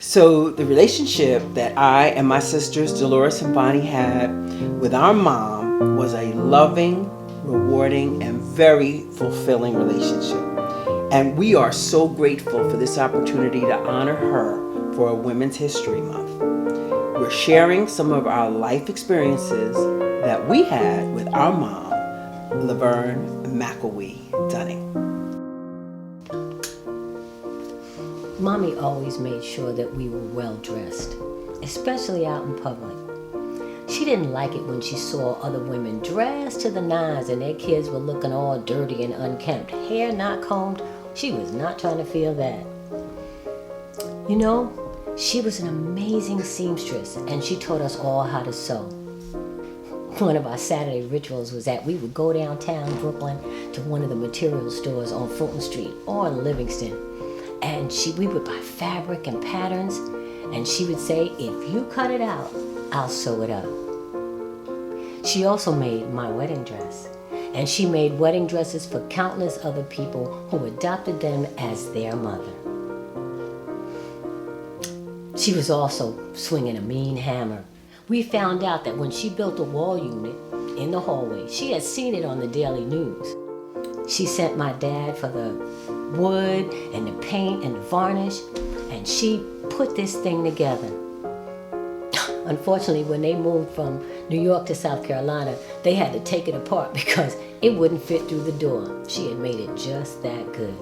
So the relationship that I and my sisters Dolores and Bonnie had with our mom was a loving, rewarding, and very fulfilling relationship. And we are so grateful for this opportunity to honor her for Women's History Month. We're sharing some of our life experiences that we had with our mom, Laverne McElwee Dunning. Mommy always made sure that we were well dressed, especially out in public. She didn't like it when she saw other women dressed to the nines and their kids were looking all dirty and unkempt, hair not combed. She was not trying to feel that. You know, she was an amazing seamstress and she taught us all how to sew. One of our Saturday rituals was that we would go downtown Brooklyn to one of the material stores on Fulton Street or in Livingston. And we would buy fabric and patterns, and she would say, if you cut it out, I'll sew it up. She also made my wedding dress, and she made wedding dresses for countless other people who adopted them as their mother. She was also swinging a mean hammer. We found out that when she built a wall unit in the hallway, she had seen it on the daily news. She sent my dad for the wood and the paint and the varnish, and she put this thing together. Unfortunately, when they moved from New York to South Carolina, they had to take it apart because it wouldn't fit through the door. She had made it just that good.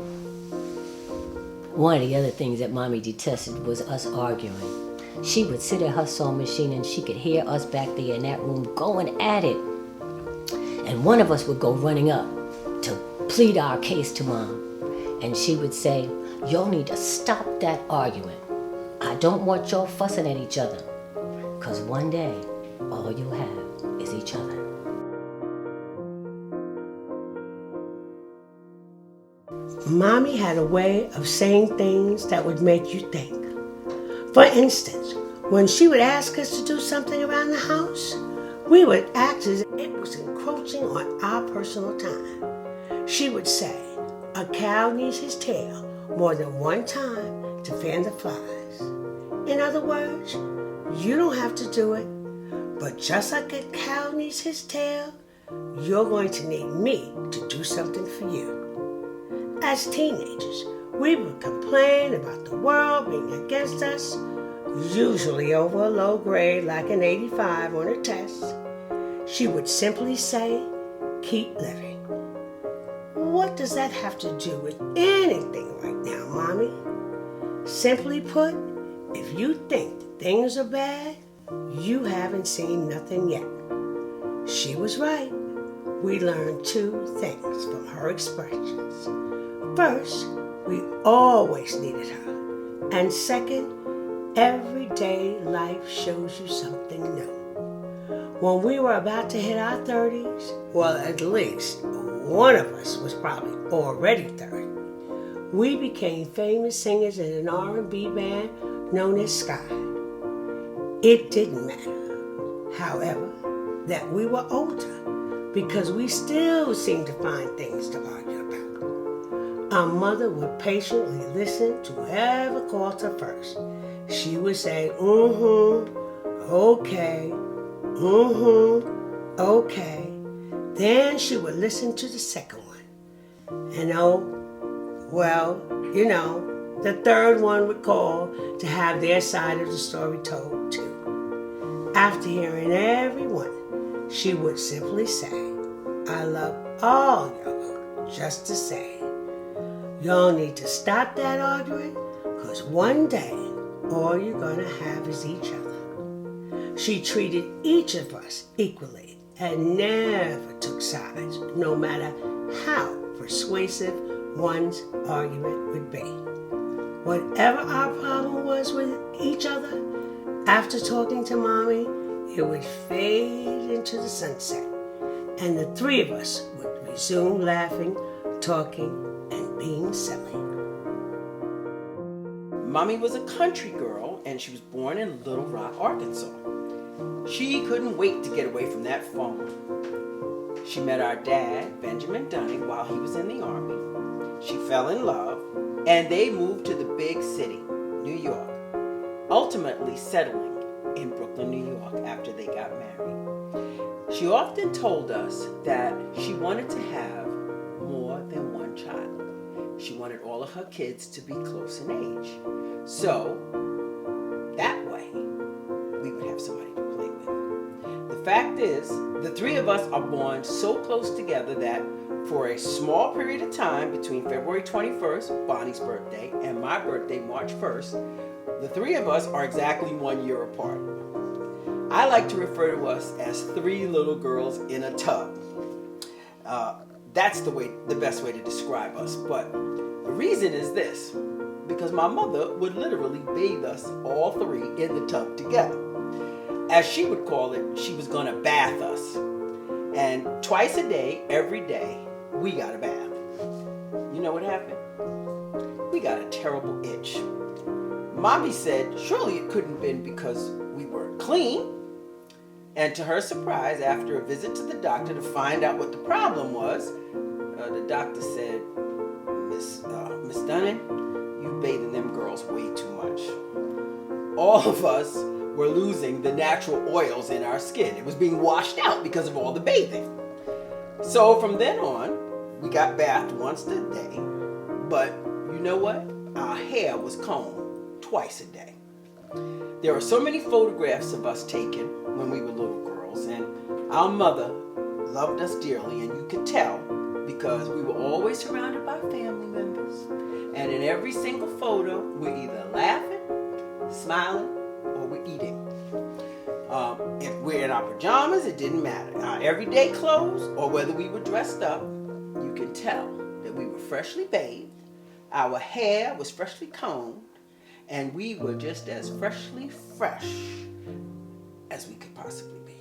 One of the other things that Mommy detested was us arguing. She would sit at her sewing machine and she could hear us back there in that room going at it. And one of us would go running up to plead our case to Mom. And she would say, y'all need to stop that argument. I don't want y'all fussing at each other. Because one day, all you'll have is each other. Mommy had a way of saying things that would make you think. For instance, when she would ask us to do something around the house, we would act as if it was encroaching on our personal time. She would say, a cow needs his tail more than one time to fan the flies. In other words, you don't have to do it, but just like a cow needs his tail, you're going to need me to do something for you. As teenagers, we would complain about the world being against us, usually over a low grade like an 85 on a test. She would simply say, keep living. What does that have to do with anything right now, Mommy? Simply put, if you think things are bad, you haven't seen nothing yet. She was right. We learned two things from her expressions. First, we always needed her. And second, everyday life shows you something new. When we were about to hit our 30s, well, at least one of us was probably already 30. We became famous singers in an R&B band known as Skyy. It didn't matter, however, that we were older because we still seemed to find things to argue about. Our mother would patiently listen to whoever called her first. She would say, okay, okay. Then she would listen to the second one. And the third one would call to have their side of the story told too. After hearing every one, she would simply say, I love all y'all just the same. Y'all need to stop that arguing, because one day all you're going to have is each other. She treated each of us equally and never took sides, no matter how persuasive one's argument would be. Whatever our problem was with each other, after talking to Mommy, it would fade into the sunset, and the three of us would resume laughing, talking, and being silly. Mommy was a country girl, and she was born in Little Rock, Arkansas. She couldn't wait to get away from that phone. She met our dad, Benjamin Dunning, while he was in the Army. She fell in love, and they moved to the big city, New York. ultimately settling in Brooklyn, New York after they got married. She often told us that she wanted to have more than one child. She wanted all of her kids to be close in age. So that way we would have somebody to play with. The fact is, the three of us are born so close together that for a small period of time between February 21st, Bonnie's birthday, and my birthday, March 1st, the three of us are exactly 1 year apart. I like to refer to us as three little girls in a tub. That's the best way to describe us. But the reason is this, because my mother would literally bathe us all three in the tub together. As she would call it, she was going to bath us. And twice a day, every day, we got a bath. You know what happened? We got a terrible itch. Mommy said surely it couldn't have been because we weren't clean. And to her surprise, after a visit to the doctor to find out what the problem was, the doctor said, Miss Dunning, you bathing them girls way too much. All of us were losing the natural oils in our skin. It was being washed out because of all the bathing. So from then on, we got bathed once a day. But you know what? Our hair was combed twice a day. There are so many photographs of us taken when we were little girls, and our mother loved us dearly, and you could tell because we were always surrounded by family members. And in every single photo, we're either laughing, smiling, or we're eating. If we're in our pajamas, it didn't matter. Our everyday clothes, or whether we were dressed up, you can tell that we were freshly bathed, our hair was freshly combed, and we were just as freshly fresh as we could possibly be.